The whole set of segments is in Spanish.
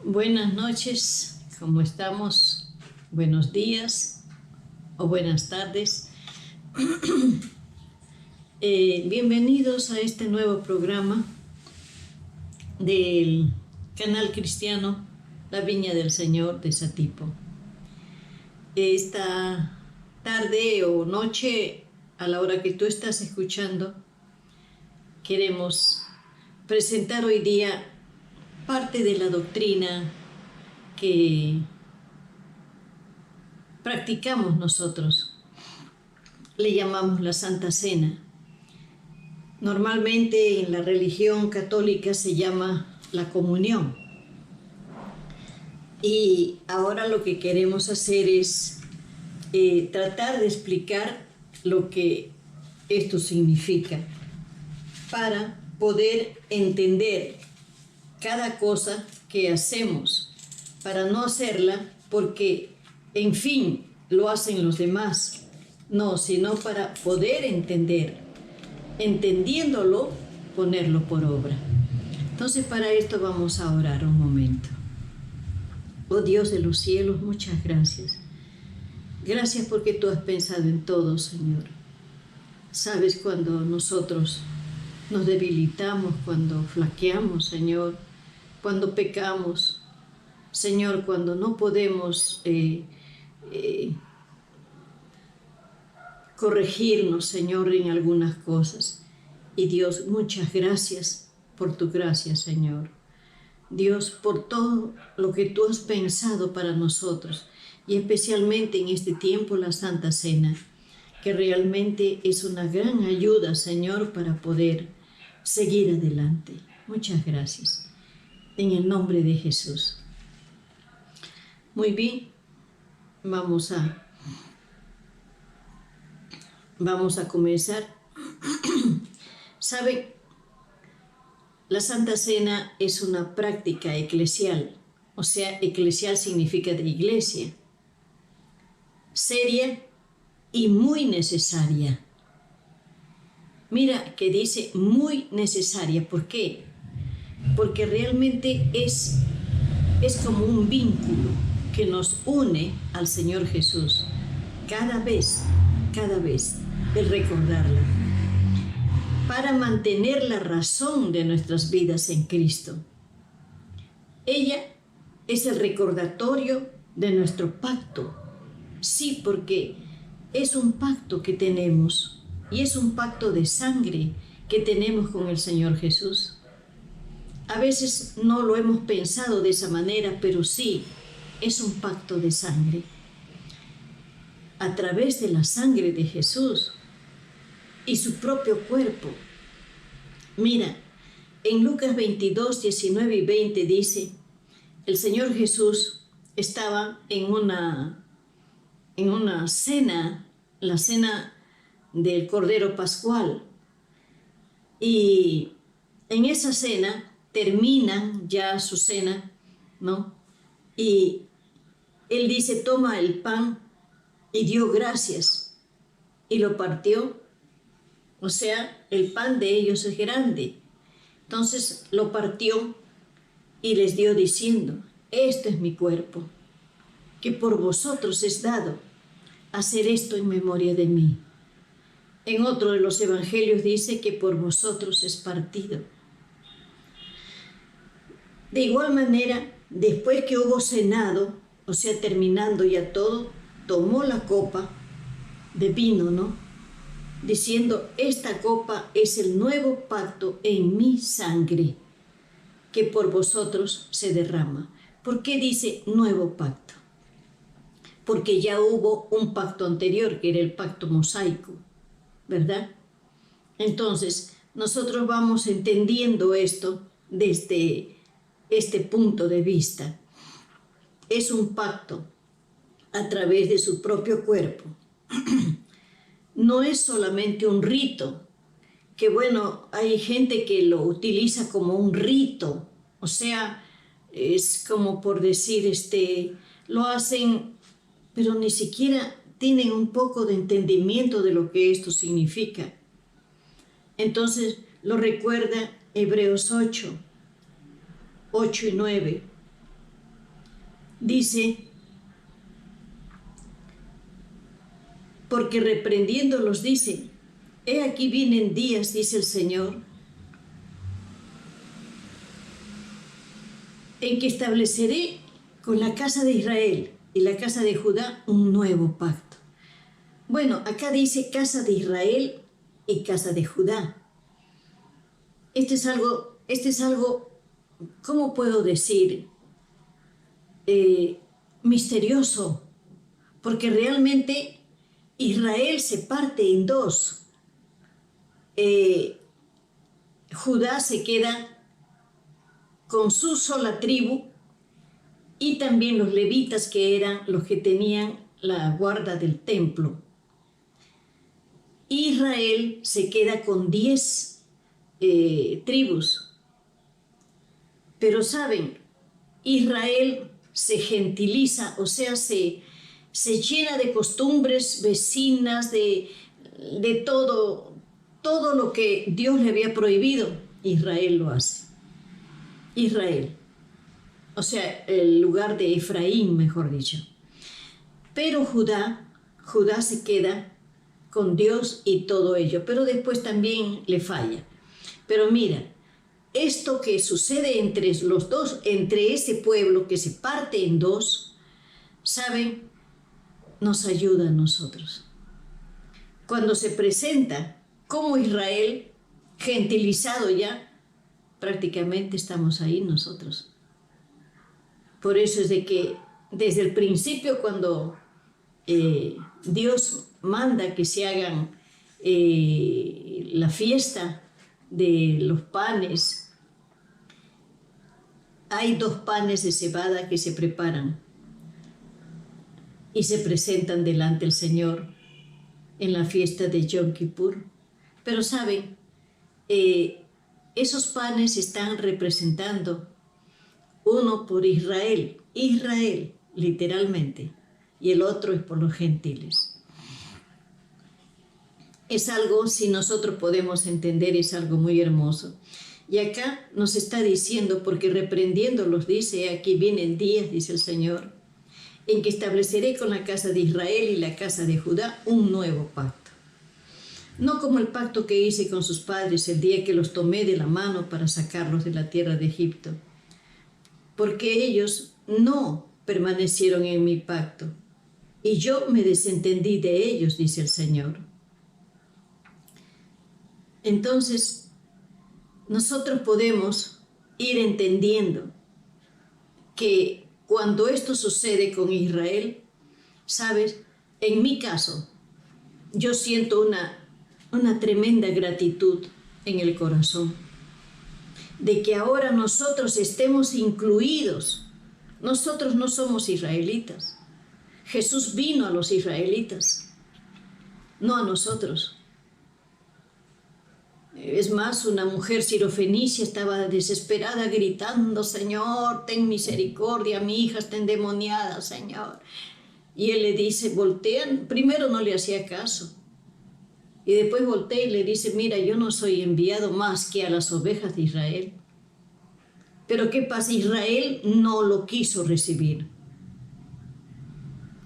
Buenas noches, ¿cómo estamos? Buenos días o buenas tardes. Bienvenidos a este nuevo programa del canal cristiano La Viña del Señor de Satipo. Esta tarde o noche, a la hora que tú estás escuchando, queremos presentar hoy día parte de la doctrina que practicamos nosotros. Le llamamos la Santa Cena. Normalmente en la religión católica se llama la comunión. Y ahora lo que queremos hacer es tratar de explicar lo que esto significa para poder entender cada cosa que hacemos, para no hacerla porque, en fin, lo hacen los demás. No, sino para poder entender, entendiéndolo, ponerlo por obra. Entonces, para esto vamos a orar un momento. Oh Dios de los cielos, muchas gracias. Gracias porque tú has pensado en todo, Señor. Sabes cuando nosotros nos debilitamos, cuando flaqueamos, Señor, cuando pecamos, Señor, cuando no podemos corregirnos, Señor, en algunas cosas. Y Dios, muchas gracias por tu gracia, Señor. Dios, por todo lo que tú has pensado para nosotros, y especialmente en este tiempo la Santa Cena, que realmente es una gran ayuda, Señor, para poder seguir adelante. Muchas gracias. En el nombre de Jesús. Muy bien, vamos a comenzar. ¿Saben? La Santa Cena es una práctica eclesial, o sea, eclesial significa de iglesia, seria y muy necesaria. Mira que dice muy necesaria, ¿por qué? Porque realmente es como un vínculo que nos une al Señor Jesús, cada vez, el recordarla, para mantener la razón de nuestras vidas en Cristo. Ella es el recordatorio de nuestro pacto. Sí, porque es un pacto que tenemos, y es un pacto de sangre que tenemos con el Señor Jesús. A veces no lo hemos pensado de esa manera, pero sí, es un pacto de sangre. A través de la sangre de Jesús y su propio cuerpo. Mira, en Lucas 22, 19 y 20 dice, el Señor Jesús estaba en una cena, la cena del Cordero Pascual. Y en esa cena terminan ya su cena, ¿no? Y Él dice, toma el pan y dio gracias y lo partió. O sea, el pan de ellos es grande. Entonces lo partió y les dio diciendo, este es mi cuerpo, que por vosotros es dado. Hacer esto en memoria de mí. En otro de los evangelios dice que por vosotros es partido. De igual manera, después que hubo cenado, o sea, terminando ya todo, tomó la copa de vino, ¿no? Diciendo, esta copa es el nuevo pacto en mi sangre, que por vosotros se derrama. ¿Por qué dice nuevo pacto? Porque ya hubo un pacto anterior, que era el pacto mosaico, ¿verdad? Entonces, nosotros vamos entendiendo esto desde este punto de vista. Es un pacto a través de su propio cuerpo. No es solamente un rito, que bueno, hay gente que lo utiliza como un rito, o sea, es como por decir, lo hacen, pero ni siquiera tienen un poco de entendimiento de lo que esto significa. Entonces, lo recuerda Hebreos 8 y 9. dice, porque reprendiéndolos dice, he aquí vienen días, dice el Señor, en que estableceré con la casa de Israel y la casa de Judá un nuevo pacto. Bueno, acá dice casa de Israel y casa de Judá. Este es algo, ¿cómo puedo decir? Misterioso, porque realmente Israel se parte en dos. Judá se queda con su sola tribu y también los levitas, que eran los que tenían la guarda del templo. Israel se queda con 10 tribus. Pero saben, Israel se gentiliza, o sea, se llena de costumbres vecinas, de todo lo que Dios le había prohibido. Israel lo hace. Israel, o sea, el lugar de Efraín, mejor dicho. Pero Judá se queda con Dios y todo ello, pero después también le falla. Pero mira, esto que sucede entre los dos, entre ese pueblo que se parte en dos, ¿saben? Nos ayuda a nosotros. Cuando se presenta como Israel, gentilizado ya, prácticamente estamos ahí nosotros. Por eso es de que desde el principio, cuando Dios manda que se hagan la fiesta de los panes, hay 2 panes de cebada que se preparan y se presentan delante del Señor en la fiesta de Yom Kippur. Pero saben, esos panes están representando uno por Israel, literalmente, y el otro es por los gentiles. Es algo, si nosotros podemos entender, es algo muy hermoso. Y acá nos está diciendo, porque reprendiéndolos dice, aquí vienen días, dice el Señor, en que estableceré con la casa de Israel y la casa de Judá un nuevo pacto. No como el pacto que hice con sus padres el día que los tomé de la mano para sacarlos de la tierra de Egipto, porque ellos no permanecieron en mi pacto, y yo me desentendí de ellos, dice el Señor. Entonces, nosotros podemos ir entendiendo que cuando esto sucede con Israel, ¿sabes? En mi caso, yo siento una tremenda gratitud en el corazón de que ahora nosotros estemos incluidos. Nosotros no somos israelitas. Jesús vino a los israelitas, no a nosotros. Es más, una mujer sirofenicia estaba desesperada gritando, Señor, ten misericordia, mi hija está endemoniada, Señor. Y él le dice, voltean, primero no le hacía caso. Y después voltea y le dice, mira, yo no soy enviado más que a las ovejas de Israel. Pero ¿qué pasa? Israel no lo quiso recibir.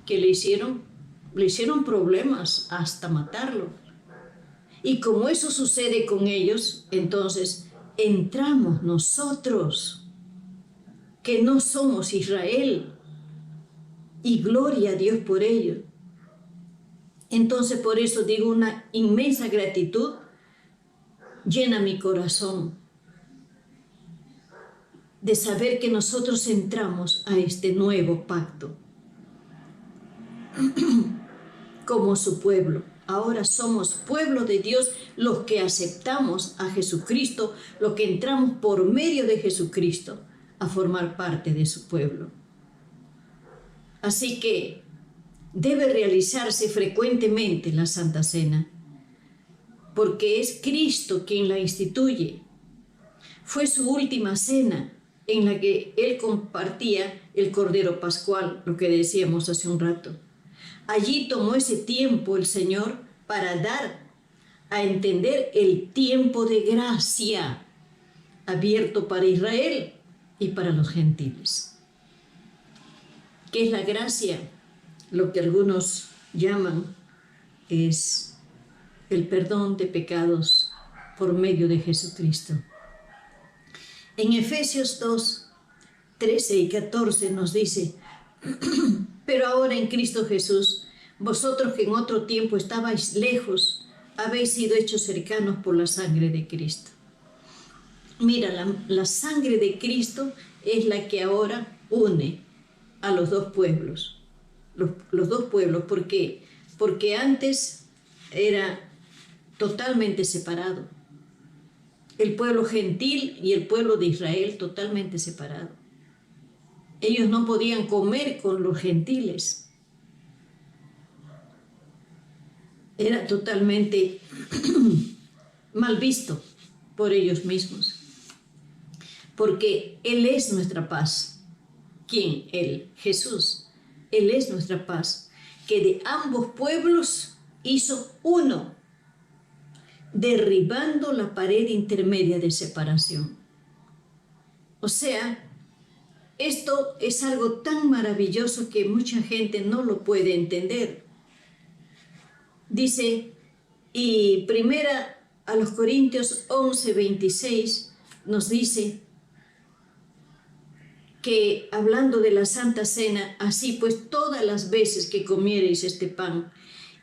¿Qué le hicieron? Le hicieron problemas hasta matarlo. Y como eso sucede con ellos, entonces entramos nosotros, que no somos Israel, y gloria a Dios por ello. Entonces por eso digo, una inmensa gratitud llena mi corazón de saber que nosotros entramos a este nuevo pacto como su pueblo. Ahora somos pueblo de Dios, los que aceptamos a Jesucristo, los que entramos por medio de Jesucristo a formar parte de su pueblo. Así que debe realizarse frecuentemente la Santa Cena, porque es Cristo quien la instituye. Fue su última cena en la que Él compartía el Cordero Pascual, lo que decíamos hace un rato. Allí tomó ese tiempo el Señor para dar a entender el tiempo de gracia abierto para Israel y para los gentiles. ¿Qué es la gracia? Lo que algunos llaman es el perdón de pecados por medio de Jesucristo. En Efesios 2, 13 y 14 nos dice: pero ahora en Cristo Jesús, vosotros que en otro tiempo estabais lejos, habéis sido hechos cercanos por la sangre de Cristo. Mira, la sangre de Cristo es la que ahora une a los dos pueblos. Los dos pueblos, ¿por qué? Porque antes era totalmente separado. El pueblo gentil y el pueblo de Israel totalmente separado. Ellos no podían comer con los gentiles. Era totalmente mal visto por ellos mismos. Porque Él es nuestra paz. ¿Quién? Él, Jesús. Él es nuestra paz, que de ambos pueblos hizo uno, derribando la pared intermedia de separación. O sea, esto es algo tan maravilloso que mucha gente no lo puede entender. Dice, y primera a los Corintios 11, 26, nos dice que hablando de la Santa Cena, así pues todas las veces que comiereis este pan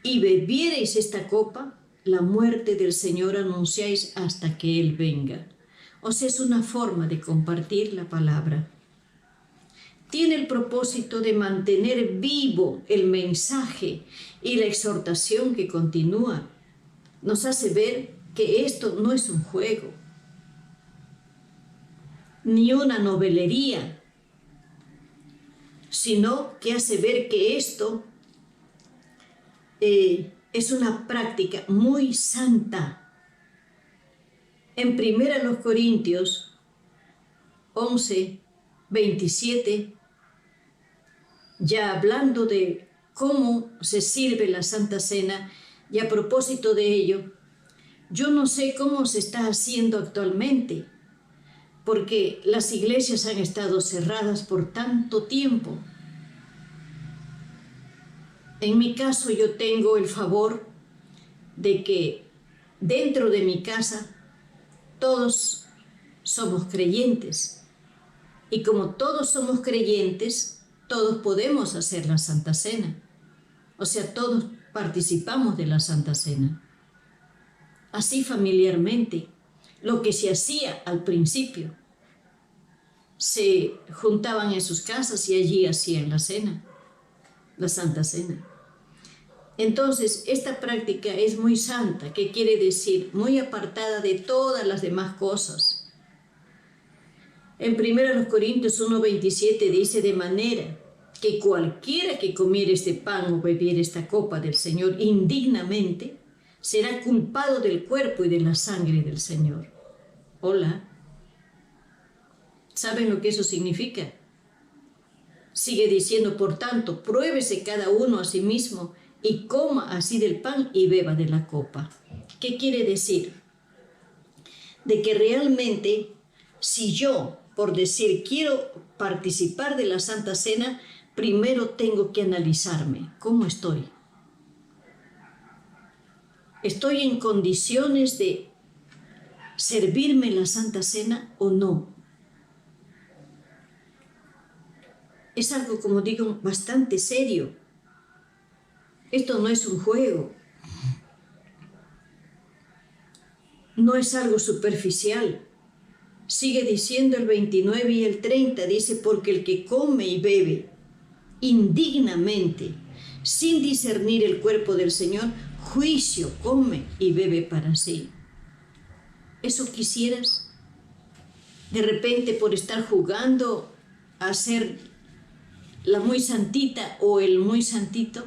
y bebiereis esta copa, la muerte del Señor anunciáis hasta que Él venga. O sea, es una forma de compartir la palabra. Tiene el propósito de mantener vivo el mensaje y la exhortación que continúa. Nos hace ver que esto no es un juego, ni una novelería, sino que hace ver que esto es una práctica muy santa. En 1 Corintios 11, 27, ya hablando de cómo se sirve la Santa Cena, y a propósito de ello, yo no sé cómo se está haciendo actualmente, porque las iglesias han estado cerradas por tanto tiempo. En mi caso, yo tengo el favor de que dentro de mi casa todos somos creyentes. Y como todos somos creyentes, todos podemos hacer la Santa Cena. O sea, todos participamos de la Santa Cena. Así familiarmente, lo que se hacía al principio, se juntaban en sus casas y allí hacían la cena, la Santa Cena. Entonces, esta práctica es muy santa, que quiere decir muy apartada de todas las demás cosas. En 1 Corintios 1:27 dice: de manera que cualquiera que comiere este pan o bebiere esta copa del Señor indignamente, será culpado del cuerpo y de la sangre del Señor. Hola. ¿Saben lo que eso significa? Sigue diciendo, por tanto, pruébese cada uno a sí mismo y coma así del pan y beba de la copa. ¿Qué quiere decir? De que realmente, si yo, por decir, quiero participar de la Santa Cena, primero tengo que analizarme. ¿Cómo estoy? ¿Estoy en condiciones de servirme la Santa Cena o no? Es algo, como digo, bastante serio. Esto no es un juego. No es algo superficial. Sigue diciendo el 29 y el 30, dice, porque el que come y bebe indignamente, sin discernir el cuerpo del Señor, juicio come y bebe para sí. ¿Eso quisieras? De repente, por estar jugando a ser la muy santita o el muy santito,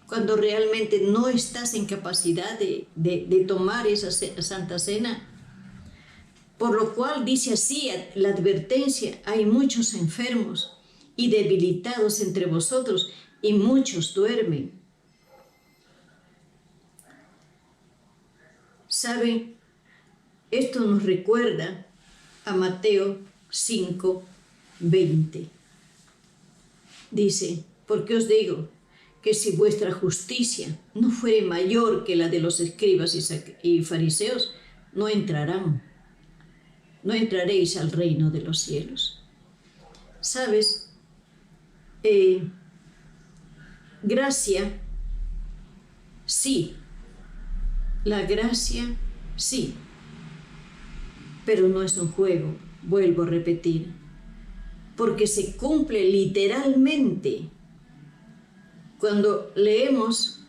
cuando realmente no estás en capacidad de tomar esa Santa Cena. Por lo cual dice así la advertencia: hay muchos enfermos y debilitados entre vosotros, y muchos duermen. ¿Saben? Esto nos recuerda a Mateo 5:20. dice, porque os digo que si vuestra justicia no fuere mayor que la de los escribas y fariseos, no entraréis al reino de los cielos. ¿Sabes? Gracia, sí. La gracia, sí. Pero no es un juego, vuelvo a repetir. Porque se cumple literalmente. Cuando leemos,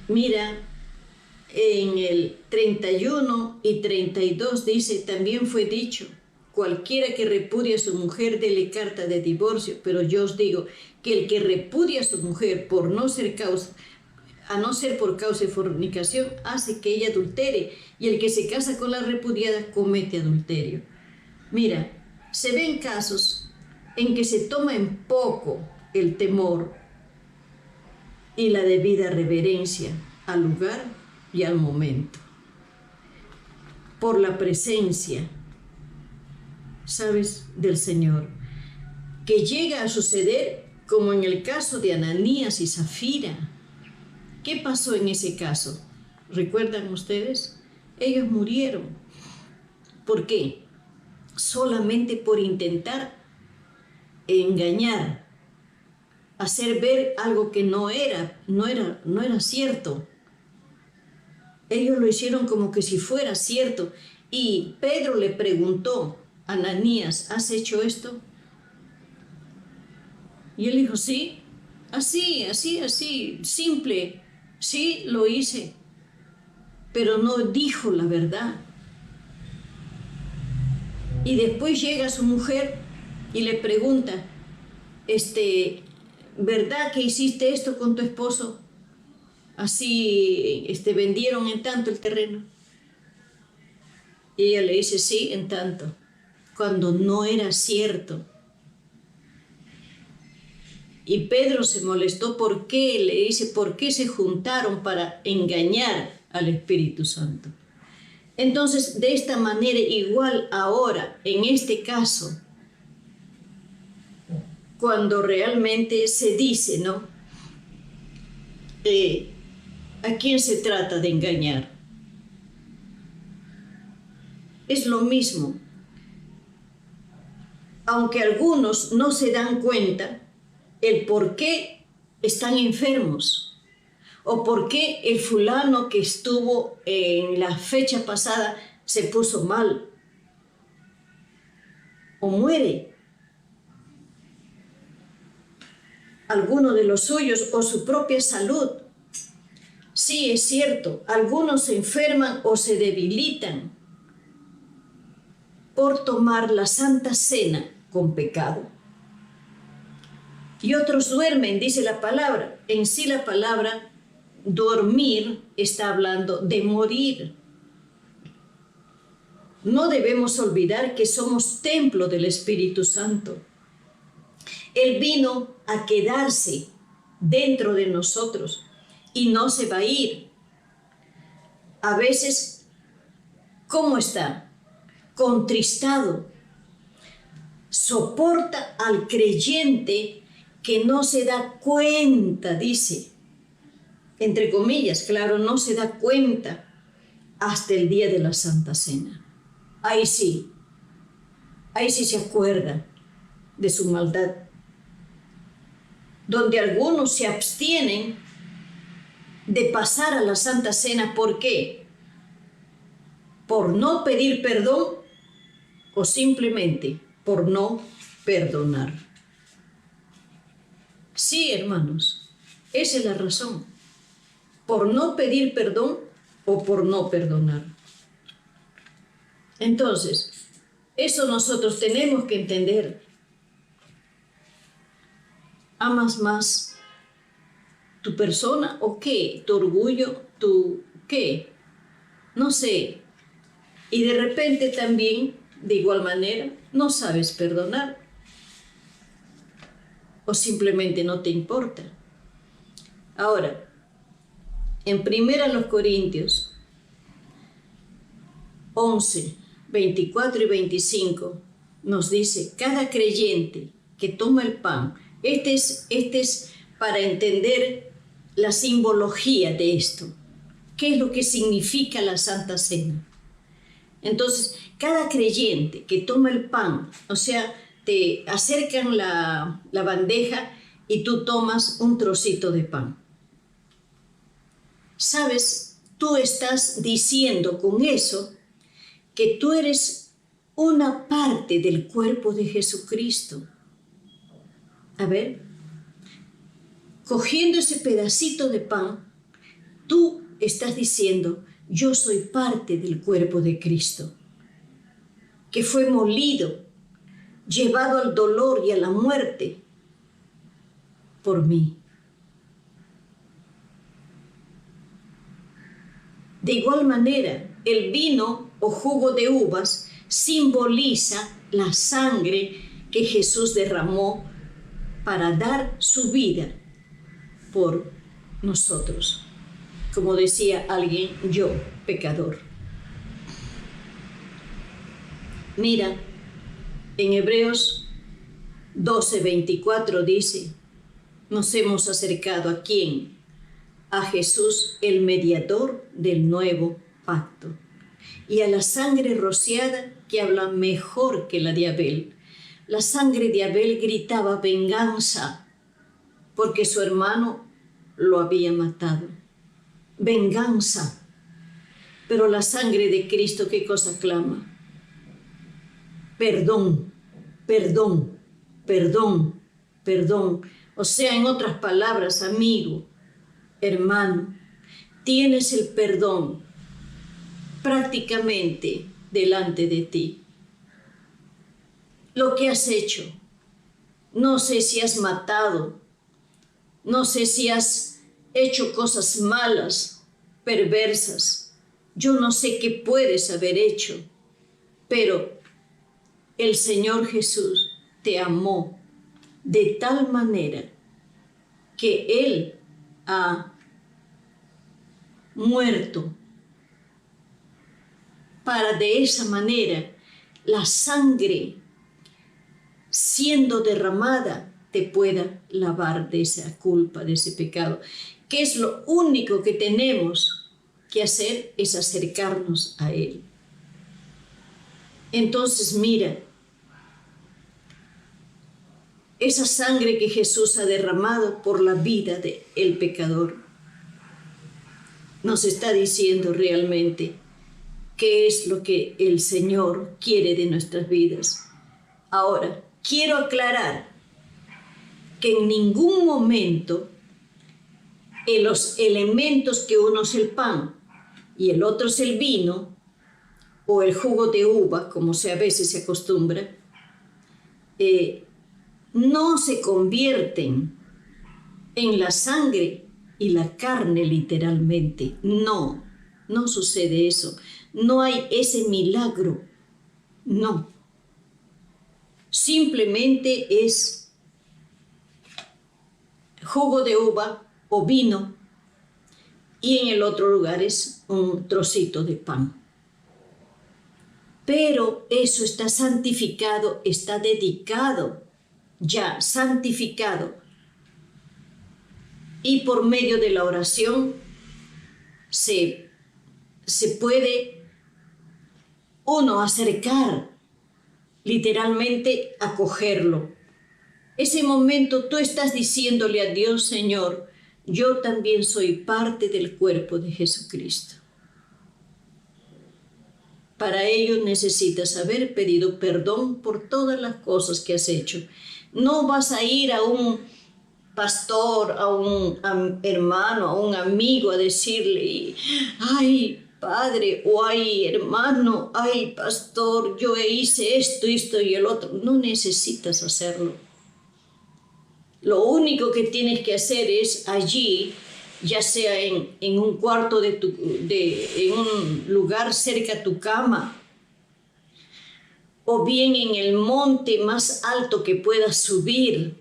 mira, en el 31 y 32 dice, también fue dicho, cualquiera que repudie a su mujer, dele carta de divorcio, pero yo os digo que el que repudia a su mujer a no ser por causa de fornicación, hace que ella adultere, y el que se casa con la repudiada comete adulterio. Mira, se ven casos en que se toma en poco el temor y la debida reverencia al lugar y al momento. Por la presencia, ¿sabes?, del Señor, que llega a suceder como en el caso de Ananías y Zafira. ¿Qué pasó en ese caso? ¿Recuerdan ustedes? Ellos murieron. ¿Por qué? Solamente por intentar engañar, hacer ver algo que no era cierto. Ellos lo hicieron como que si fuera cierto. Y Pedro le preguntó a Ananías, ¿has hecho esto? Y él dijo, sí, así, simple, sí, lo hice. Pero no dijo la verdad. Y después llega su mujer y le pregunta, ¿verdad que hiciste esto con tu esposo? Así, vendieron en tanto el terreno. Y ella le dice, sí, en tanto, cuando no era cierto. Y Pedro se molestó, ¿por qué? Le dice, ¿por qué se juntaron para engañar al Espíritu Santo? Entonces, de esta manera, igual ahora, en este caso, cuando realmente se dice, ¿no? ¿A quién se trata de engañar? Es lo mismo. Aunque algunos no se dan cuenta el por qué están enfermos o por qué el fulano que estuvo en la fecha pasada se puso mal o muere. Alguno de los suyos o su propia salud. Sí, es cierto, algunos se enferman o se debilitan por tomar la Santa Cena con pecado. Y otros duermen, dice la palabra. En sí la palabra dormir está hablando de morir. No debemos olvidar que somos templo del Espíritu Santo. Él vino a quedarse dentro de nosotros y no se va a ir. A veces, ¿cómo está? Contristado. Soporta al creyente que no se da cuenta, dice, entre comillas, claro, no se da cuenta hasta el día de la Santa Cena. Ahí sí se acuerda de su maldad. Donde algunos se abstienen de pasar a la Santa Cena, ¿por qué? Por no pedir perdón o simplemente por no perdonar. Sí, hermanos, esa es la razón. Por no pedir perdón o por no perdonar. Entonces, eso nosotros tenemos que entender. ¿Amas más tu persona o qué? ¿Tu orgullo? ¿Tu qué? No sé. Y de repente también, de igual manera, no sabes perdonar. O simplemente no te importa. Ahora, en 1 Corintios 11, 24 y 25, nos dice, cada creyente que toma el pan, este es para entender la simbología de esto. ¿Qué es lo que significa la Santa Cena? Entonces, cada creyente que toma el pan, o sea, te acercan la bandeja y tú tomas un trocito de pan. ¿Sabes? Tú estás diciendo con eso que tú eres una parte del cuerpo de Jesucristo. A ver, cogiendo ese pedacito de pan, tú estás diciendo, yo soy parte del cuerpo de Cristo, que fue molido, llevado al dolor y a la muerte por mí. De igual manera, el vino o jugo de uvas simboliza la sangre que Jesús derramó para dar su vida por nosotros. Como decía alguien, yo, pecador. Mira, en Hebreos 12:24 dice, nos hemos acercado ¿a quién? A Jesús, el mediador del nuevo pacto, y a la sangre rociada que habla mejor que la de Abel. La sangre de Abel gritaba venganza, porque su hermano lo había matado. Venganza. Pero la sangre de Cristo, ¿qué cosa clama? Perdón, perdón, perdón, perdón. O sea, en otras palabras, amigo, hermano, tienes el perdón prácticamente delante de ti. Lo que has hecho, no sé si has matado, no sé si has hecho cosas malas, perversas, yo no sé qué puedes haber hecho, pero el Señor Jesús te amó de tal manera que Él ha muerto para de esa manera la sangre siendo derramada te pueda lavar de esa culpa, de ese pecado, que es lo único que tenemos que hacer, es acercarnos a Él. Entonces mira, esa sangre que Jesús ha derramado por la vida del pecador nos está diciendo realmente qué es lo que el Señor quiere de nuestras vidas. Ahora, quiero aclarar que en ningún momento en los elementos que uno es el pan y el otro es el vino o el jugo de uva, como a veces se acostumbra, no se convierten en la sangre y la carne literalmente. No, no sucede eso. No hay ese milagro. No. Simplemente es jugo de uva o vino y en el otro lugar es un trocito de pan. Pero eso está santificado, está dedicado, ya santificado. Y por medio de la oración se puede uno acercar, literalmente acogerlo. Ese momento tú estás diciéndole a Dios, Señor, yo también soy parte del cuerpo de Jesucristo. Para ello necesitas haber pedido perdón por todas las cosas que has hecho. No vas a ir a un pastor, a un hermano, a un amigo a decirle, ay, padre, o ay, hermano, ay, pastor, yo hice esto y el otro. No necesitas hacerlo. Lo único que tienes que hacer es allí, ya sea en un cuarto en un lugar cerca a tu cama, o bien en el monte más alto que puedas subir,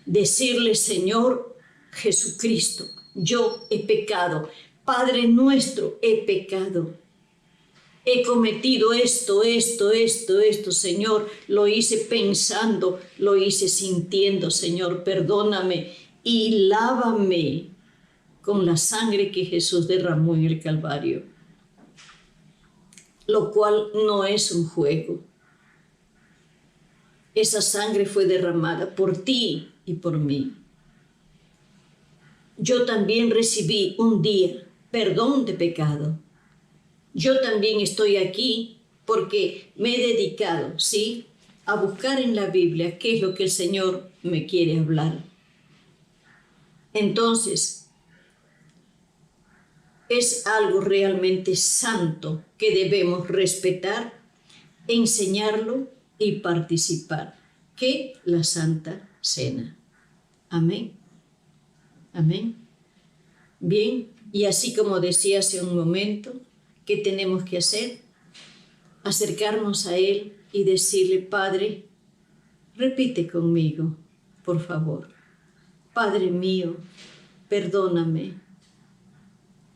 decirle, Señor Jesucristo, yo he pecado, Padre nuestro, he pecado. he cometido esto, Señor, lo hice pensando, lo hice sintiendo, Señor, perdóname y lávame con la sangre que Jesús derramó en el Calvario, lo cual no es un juego. Esa sangre fue derramada por ti y por mí. Yo también recibí un día perdón de pecado. Yo también estoy aquí porque me he dedicado, ¿sí?, a buscar en la Biblia qué es lo que el Señor me quiere hablar. Entonces, es algo realmente santo que debemos respetar, enseñarlo y participar, que la Santa Cena. Amén. Amén. Bien, y así como decía hace un momento, ¿qué tenemos que hacer? Acercarnos a Él y decirle: Padre, repite conmigo, por favor. Padre mío, perdóname.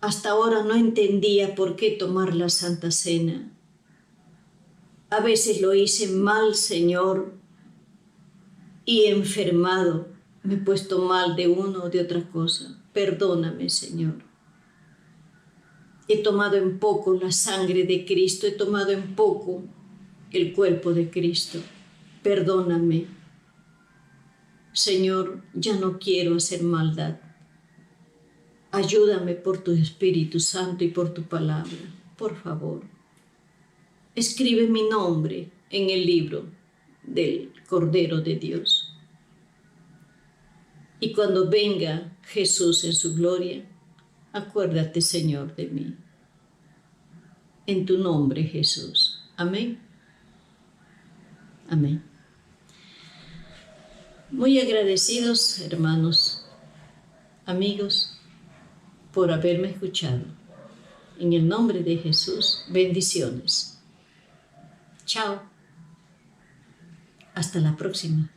Hasta ahora no entendía por qué tomar la Santa Cena. A veces lo hice mal, Señor, y enfermado, me he puesto mal de uno o de otra cosa. Perdóname, Señor. He tomado en poco la sangre de Cristo, he tomado en poco el cuerpo de Cristo. Perdóname. Señor, ya no quiero hacer maldad. Ayúdame por tu Espíritu Santo y por tu palabra, por favor. Escribe mi nombre en el libro del Cordero de Dios. Y cuando venga Jesús en su gloria, acuérdate, Señor, de mí. En tu nombre, Jesús. Amén. Amén. Muy agradecidos, hermanos, amigos, por haberme escuchado. En el nombre de Jesús, bendiciones. Chao. Hasta la próxima.